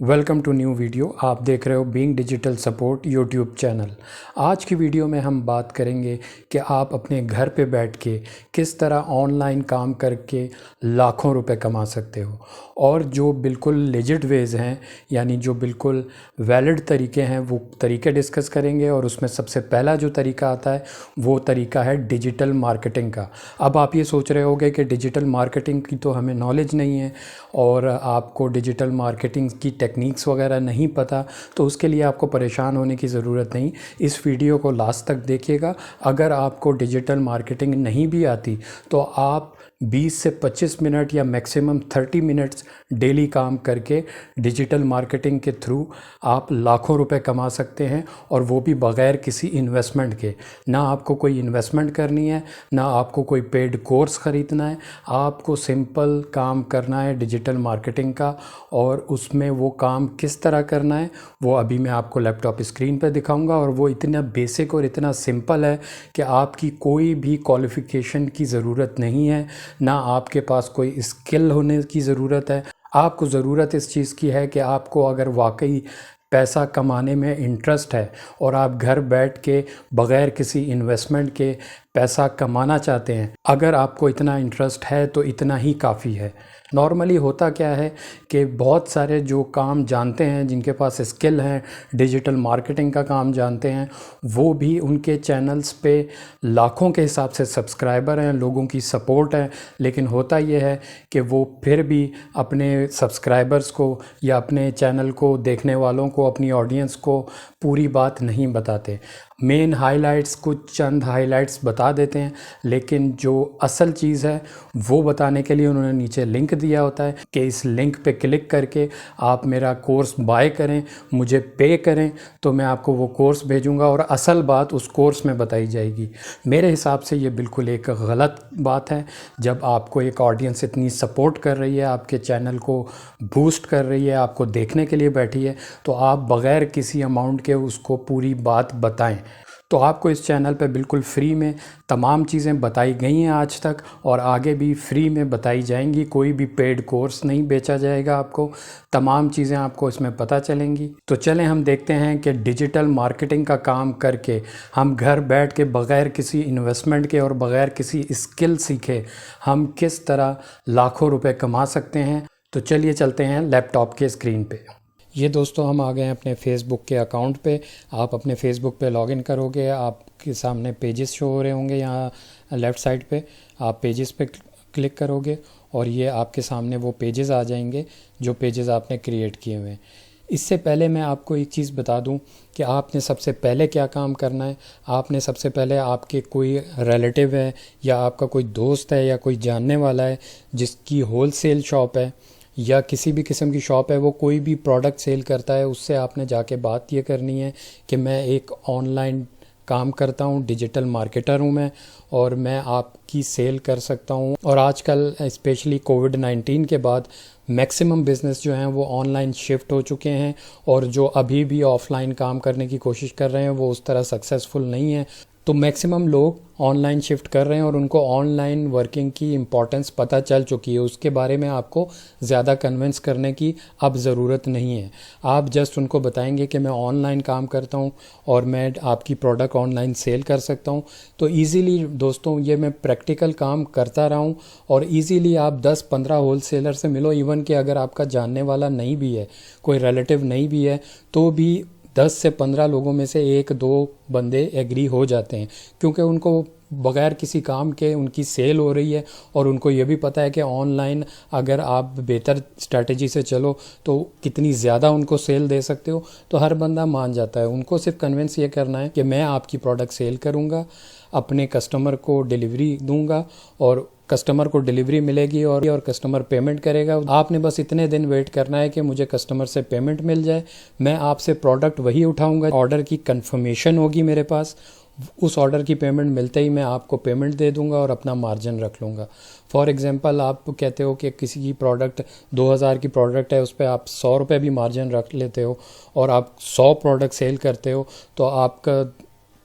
Welcome to new video. आप देख रहे हो being digital support YouTube channel. आज की वीडियो में हम बात करेंगे कि आप अपने घर पे बैठ के किस तरह ऑनलाइन काम करके लाखों रुपए कमा सकते हो, और जो बिल्कुल लेजिट वेज हैं, यानी जो बिल्कुल वैलिड तरीके हैं, वो तरीके डिस्कस करेंगे। और उसमें सबसे पहला जो तरीका आता है वो तरीका है डिजिटल मार्केटिंग का। अब आप ये सोच रहे होगे कि डिजिटल मार्केटिंग की तो हमें नॉलेज नहीं है और आपको डिजिटल मार्केटिंग की टेक्निक्स वगैरह नहीं पता, तो उसके लिए आपको परेशान होने की ज़रूरत नहीं। इस वीडियो को लास्ट तक देखिएगा। अगर आपको डिजिटल मार्केटिंग नहीं भी आती तो आप 20 से 25 मिनट या मैक्सिमम 30 मिनट्स डेली काम करके डिजिटल मार्केटिंग के थ्रू आप लाखों रुपए कमा सकते हैं, और वो भी बग़ैर किसी इन्वेस्टमेंट के। ना आपको कोई इन्वेस्टमेंट करनी है, ना आपको कोई पेड कोर्स ख़रीदना है। आपको सिंपल काम करना है डिजिटल मार्केटिंग का, और उसमें वो काम किस तरह करना है वो अभी मैं आपको लैपटॉप स्क्रीन पर दिखाऊंगा। और वो इतना बेसिक और इतना सिंपल है कि आपकी कोई भी क्वालिफ़िकेशन की ज़रूरत नहीं है, ना आपके पास कोई स्किल होने की ज़रूरत है। आपको ज़रूरत इस चीज़ की है कि आपको अगर वाकई पैसा कमाने में इंटरेस्ट है और आप घर बैठ के बग़ैर किसी इन्वेस्टमेंट के पैसा कमाना चाहते हैं, अगर आपको इतना इंटरेस्ट है तो इतना ही काफ़ी है। नॉर्मली होता क्या है कि बहुत सारे जो काम जानते हैं, जिनके पास स्किल हैं, डिजिटल मार्केटिंग का काम जानते हैं, वो भी उनके चैनल्स पे लाखों के हिसाब से सब्सक्राइबर हैं, लोगों की सपोर्ट है, लेकिन होता ये है कि वो फिर भी अपने सब्सक्राइबर्स को या अपने चैनल को देखने वालों को, अपनी ऑडियंस को पूरी बात नहीं बताते। मेन हाइलाइट्स, कुछ चंद हाइलाइट्स बता देते हैं, लेकिन जो असल चीज़ है वो बताने के लिए उन्होंने नीचे लिंक दिया होता है कि इस लिंक पे क्लिक करके आप मेरा कोर्स बाय करें, मुझे पे करें, तो मैं आपको वो कोर्स भेजूंगा और असल बात उस कोर्स में बताई जाएगी। मेरे हिसाब से ये बिल्कुल एक गलत बात है। जब आपको एक ऑडियंस इतनी सपोर्ट कर रही है, आपके चैनल को बूस्ट कर रही है, आपको देखने के लिए बैठी है, तो आप बग़ैर किसी अमाउंट के उसको पूरी बात बताएं। तो आपको इस चैनल पे बिल्कुल फ्री में तमाम चीज़ें बताई गई हैं आज तक, और आगे भी फ्री में बताई जाएंगी। कोई भी पेड कोर्स नहीं बेचा जाएगा आपको, तमाम चीज़ें आपको इसमें पता चलेंगी। तो चलें हम देखते हैं कि डिजिटल मार्केटिंग का काम करके हम घर बैठ के बग़ैर किसी इन्वेस्टमेंट के और बग़ैर किसी स्किल सीखे हम किस तरह लाखों रुपए कमा सकते हैं। तो चलिए चलते हैं लैपटॉप के स्क्रीन पे। ये दोस्तों हम आ गए हैं अपने फेसबुक के अकाउंट पे। आप अपने फेसबुक पे लॉगिन करोगे, आपके सामने पेजेस शो हो रहे होंगे। यहाँ लेफ़्ट साइड पे आप पेजेस पे क्लिक करोगे और ये आपके सामने वो पेजेस आ जाएंगे जो पेजेस आपने क्रिएट किए हुए हैं। इससे पहले मैं आपको एक चीज़ बता दूं कि आपने सबसे पहले क्या काम करना है। आपने सबसे पहले, आपके कोई रिलेटिव है या आपका कोई दोस्त है या कोई जानने वाला है जिसकी होलसेल शॉप है या किसी भी किस्म की शॉप है, वो कोई भी प्रोडक्ट सेल करता है, उससे आपने जाके बात ये करनी है कि मैं एक ऑनलाइन काम करता हूँ, डिजिटल मार्केटर हूँ मैं, और मैं आपकी सेल कर सकता हूँ। और आजकल स्पेशली कोविड-19 के बाद मैक्सिमम बिज़नेस जो हैं वो ऑनलाइन शिफ्ट हो चुके हैं, और जो अभी भी ऑफ़लाइन काम करने की कोशिश कर रहे हैं वो उस तरह सक्सेसफुल नहीं है। तो मैक्सिमम लोग ऑनलाइन शिफ्ट कर रहे हैं और उनको ऑनलाइन वर्किंग की इम्पॉर्टेंस पता चल चुकी है। उसके बारे में आपको ज़्यादा कन्विंस करने की अब ज़रूरत नहीं है। आप जस्ट उनको बताएंगे कि मैं ऑनलाइन काम करता हूं और मैं आपकी प्रोडक्ट ऑनलाइन सेल कर सकता हूं। तो ईज़िली दोस्तों, ये मैं प्रैक्टिकल काम करता रहा हूं, और ईज़िली आप 10-15 होलसेलर से मिलो। इवन कि अगर आपका जानने वाला नहीं भी है, कोई रिलेटिव नहीं भी है, तो भी 10 से 15 लोगों में से 1-2 बंदे एग्री हो जाते हैं, क्योंकि उनको बग़ैर किसी काम के उनकी सेल हो रही है, और उनको ये भी पता है कि ऑनलाइन अगर आप बेहतर स्ट्रैटेजी से चलो तो कितनी ज़्यादा उनको सेल दे सकते हो। तो हर बंदा मान जाता है। उनको सिर्फ कन्विंस ये करना है कि मैं आपकी प्रोडक्ट सेल करूँगा, अपने कस्टमर को डिलीवरी दूंगा, और कस्टमर को डिलीवरी मिलेगी और कस्टमर पेमेंट करेगा। आपने बस इतने दिन वेट करना है कि मुझे कस्टमर से पेमेंट मिल जाए, मैं आपसे प्रोडक्ट वही उठाऊंगा, ऑर्डर की कंफर्मेशन होगी मेरे पास, उस ऑर्डर की पेमेंट मिलते ही मैं आपको पेमेंट दे दूंगा और अपना मार्जिन रख लूँगा। फॉर एग्जांपल, आप कहते हो कि किसी की प्रोडक्ट 2000 की प्रोडक्ट है, उस पर आप 100 रुपये भी मार्जिन रख लेते हो, और आप 100 प्रोडक्ट सेल करते हो, तो आपका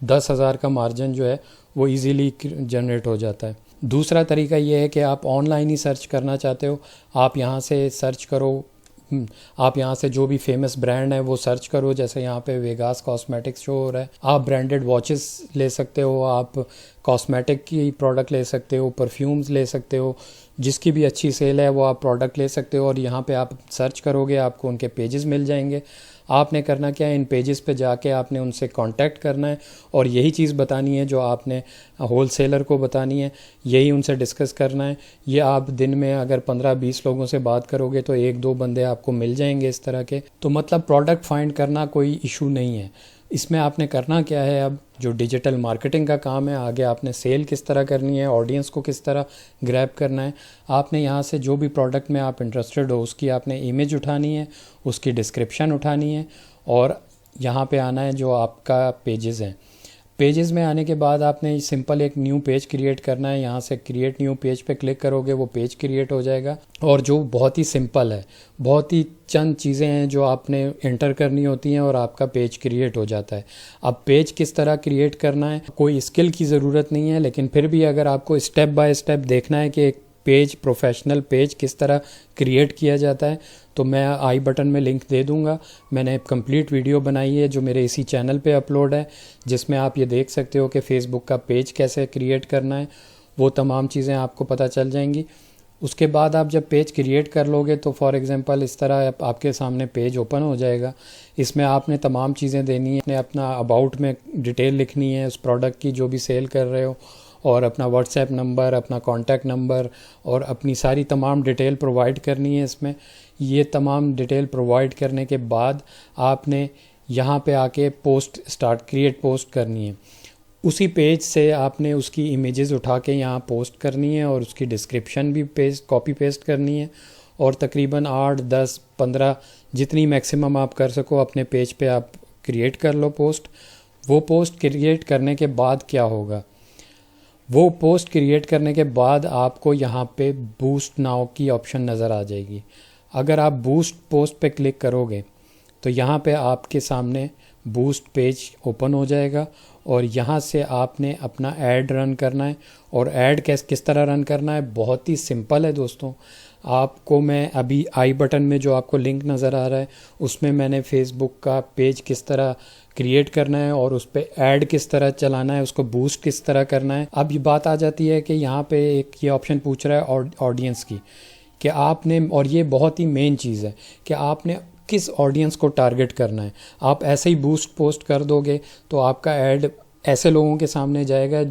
10,000 का मार्जिन जो है वो इजीली जनरेट हो जाता है। दूसरा तरीका ये है कि आप ऑनलाइन ही सर्च करना चाहते हो। आप यहाँ से सर्च करो आप यहाँ से जो भी फेमस ब्रांड है वो सर्च करो, जैसे यहाँ पे वेगास कॉस्मेटिक्स शो हो रहा है। आप ब्रांडेड वॉचेस ले सकते हो, आप कॉस्मेटिक की प्रोडक्ट ले सकते हो, परफ्यूम्स ले सकते हो, जिसकी भी अच्छी सेल है वो आप प्रोडक्ट ले सकते हो। और यहाँ पे आप सर्च करोगे आपको उनके पेजेस मिल जाएंगे। आपने करना क्या है, इन पेजेस पे जाके आपने उनसे कांटेक्ट करना है और यही चीज़ बतानी है जो आपने होल सेलर को बतानी है, यही उनसे डिस्कस करना है। ये आप दिन में अगर 15-20 लोगों से बात करोगे तो 1-2 बंदे आपको मिल जाएंगे इस तरह के। तो मतलब प्रोडक्ट फाइंड करना कोई इशू नहीं है। इसमें आपने करना क्या है, अब जो डिजिटल मार्केटिंग का काम है, आगे आपने सेल किस तरह करनी है, ऑडियंस को किस तरह ग्रैब करना है। आपने यहाँ से जो भी प्रोडक्ट में आप इंटरेस्टेड हो उसकी आपने इमेज उठानी है, उसकी डिस्क्रिप्शन उठानी है और यहाँ पे आना है जो आपका पेजेस हैं। पेजेस में आने के बाद आपने सिंपल एक न्यू पेज क्रिएट करना है। यहाँ से क्रिएट न्यू पेज पे क्लिक करोगे, वो पेज क्रिएट हो जाएगा और जो बहुत ही सिंपल है, बहुत ही चंद चीज़ें हैं जो आपने एंटर करनी होती हैं और आपका पेज क्रिएट हो जाता है। अब पेज किस तरह क्रिएट करना है, कोई स्किल की ज़रूरत नहीं है, लेकिन फिर भी अगर आपको स्टेप बाय स्टेप देखना है कि एक पेज, प्रोफेशनल पेज किस तरह क्रिएट किया जाता है, तो मैं आई बटन में लिंक दे दूंगा। मैंने कंप्लीट वीडियो बनाई है जो मेरे इसी चैनल पे अपलोड है, जिसमें आप ये देख सकते हो कि फेसबुक का पेज कैसे क्रिएट करना है, वो तमाम चीज़ें आपको पता चल जाएंगी। उसके बाद आप जब पेज क्रिएट कर लोगे तो फॉर एग्जांपल इस तरह आपके सामने पेज ओपन हो जाएगा। इसमें आपने तमाम चीज़ें देनी है, अपना अबाउट में डिटेल लिखनी है उस प्रोडक्ट की जो भी सेल कर रहे हो, और अपना व्हाट्सएप नंबर, अपना कॉन्टैक्ट नंबर और अपनी सारी तमाम डिटेल प्रोवाइड करनी है इसमें। ये तमाम डिटेल प्रोवाइड करने के बाद आपने यहाँ पे आके पोस्ट क्रिएट पोस्ट करनी है। उसी पेज से आपने उसकी इमेजेस उठा के यहाँ पोस्ट करनी है और उसकी डिस्क्रिप्शन भी कॉपी पेस्ट करनी है और तकरीबन 8, 10, 15 जितनी मैक्सिमम आप कर सको अपने पेज पे आप क्रिएट कर लो पोस्ट। वो पोस्ट क्रिएट करने के बाद क्या होगा, वो पोस्ट क्रिएट करने के बाद आपको यहाँ पे बूस्ट नाउ की ऑप्शन नज़र आ जाएगी। अगर आप बूस्ट पोस्ट पे क्लिक करोगे तो यहाँ पे आपके सामने बूस्ट पेज ओपन हो जाएगा और यहाँ से आपने अपना ऐड रन करना है। और ऐड किस तरह रन करना है, बहुत ही सिंपल है दोस्तों। आपको मैं अभी आई बटन में जो आपको लिंक नज़र आ रहा है उसमें मैंने फेसबुक का पेज किस तरह क्रिएट करना है और उस पर ऐड किस तरह चलाना है, उसको बूस्ट किस तरह करना है। अब ये बात आ जाती है कि यहाँ पे एक ये ऑप्शन पूछ रहा है ऑडियंस की, कि आपने, और ये बहुत ही मेन चीज़ है कि आपने किस ऑडियंस को टारगेट करना है। आप ऐसे ही बूस्ट पोस्ट कर दोगे तो आपका ऐड ऐसे लोगों के सामने जाएगा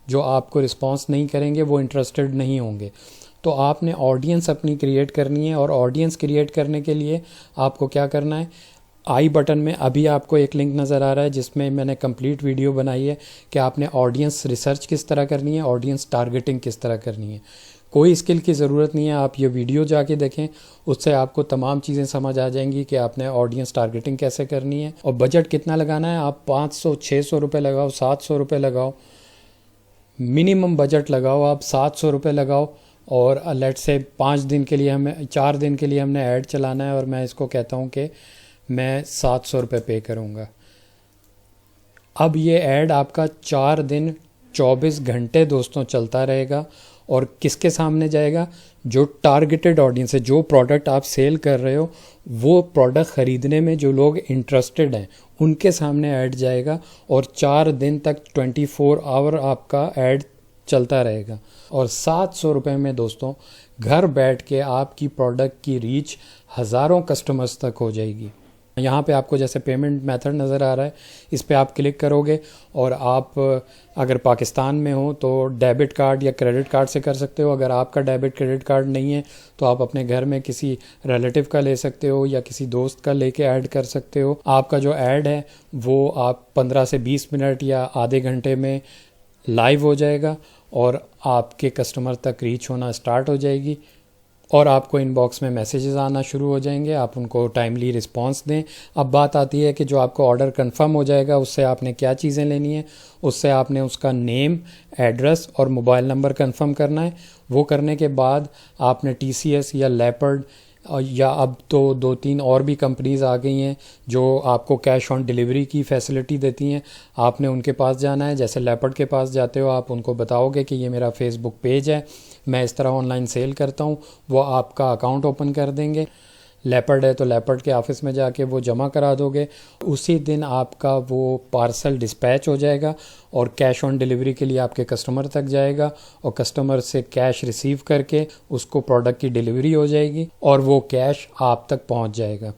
जो आपको रिस्पॉन्स नहीं करेंगे, वो इंटरेस्टेड नहीं होंगे। तो आपने ऑडियंस अपनी क्रिएट करनी है और ऑडियंस क्रिएट करने के लिए आपको क्या करना है, आई बटन में अभी आपको एक लिंक नज़र आ रहा है जिसमें मैंने कंप्लीट वीडियो बनाई है कि आपने ऑडियंस रिसर्च किस तरह करनी है, ऑडियंस टारगेटिंग किस तरह करनी है। कोई स्किल की ज़रूरत नहीं है, आप ये वीडियो जाके देखें, उससे आपको तमाम चीज़ें समझ आ जाएंगी कि आपने ऑडियंस टारगेटिंग कैसे करनी है। और बजट कितना लगाना है, आप 500-600 रुपये लगाओ, 700 रुपये लगाओ, मिनिमम बजट लगाओ, आप 700 रुपये लगाओ। और लेट से 4 दिन के लिए हमने ऐड चलाना है और मैं इसको कहता हूँ कि मैं 700 रुपये पे करूँगा। अब ये ऐड आपका 4 दिन 24 घंटे दोस्तों चलता रहेगा और किसके सामने जाएगा, जो टारगेटेड ऑडियंस है, जो प्रोडक्ट आप सेल कर रहे हो वो प्रोडक्ट ख़रीदने में जो लोग इंटरेस्टेड हैं उनके सामने ऐड जाएगा और 4 दिन तक 24 आवर आपका ऐड चलता रहेगा। और 700 रुपये में दोस्तों घर बैठ के आपकी प्रोडक्ट की रीच हज़ारों कस्टमर्स तक हो जाएगी। यहाँ पे आपको जैसे पेमेंट मेथड नज़र आ रहा है, इस पे आप क्लिक करोगे और आप अगर पाकिस्तान में हो तो डेबिट कार्ड या क्रेडिट कार्ड से कर सकते हो। अगर आपका डेबिट क्रेडिट कार्ड नहीं है तो आप अपने घर में किसी रिलेटिव का ले सकते हो या किसी दोस्त का लेके ऐड कर सकते हो। आपका जो ऐड है वो आप 15 से 20 मिनट या आधे घंटे में लाइव हो जाएगा और आपके कस्टमर तक रीच होना स्टार्ट हो जाएगी और आपको इनबॉक्स में मैसेजेस आना शुरू हो जाएंगे, आप उनको टाइमली रिस्पांस दें। अब बात आती है कि जो आपको ऑर्डर कंफर्म हो जाएगा उससे आपने क्या चीज़ें लेनी है, उससे आपने उसका नेम, एड्रेस और मोबाइल नंबर कंफर्म करना है। वो करने के बाद आपने TCS या लेपर्ड या अब तो 2-3 और भी कंपनीज़ आ गई हैं जो आपको कैश ऑन डिलीवरी की फैसिलिटी देती हैं, आपने उनके पास जाना है। जैसे लेपर्ड के पास जाते हो आप उनको बताओगे कि ये मेरा फेसबुक पेज है, मैं इस तरह ऑनलाइन सेल करता हूँ, वो आपका अकाउंट ओपन कर देंगे। लेपर्ड है तो लेपर्ड के ऑफिस में जाके वो जमा करा दोगे, उसी दिन आपका वो पार्सल डिस्पैच हो जाएगा और कैश ऑन डिलीवरी के लिए आपके कस्टमर तक जाएगा और कस्टमर से कैश रिसीव करके उसको प्रोडक्ट की डिलीवरी हो जाएगी और वो कैश आप तक पहुंच जाएगा।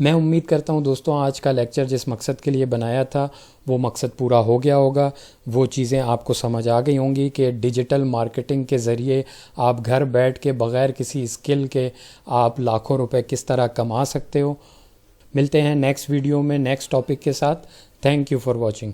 मैं उम्मीद करता हूं दोस्तों आज का लेक्चर जिस मकसद के लिए बनाया था वो मकसद पूरा हो गया होगा। वो चीज़ें आपको समझ आ गई होंगी कि डिजिटल मार्केटिंग के ज़रिए आप घर बैठ के बग़ैर किसी स्किल के आप लाखों रुपए किस तरह कमा सकते हो। मिलते हैं नेक्स्ट वीडियो में नेक्स्ट टॉपिक के साथ। Thank you for watching.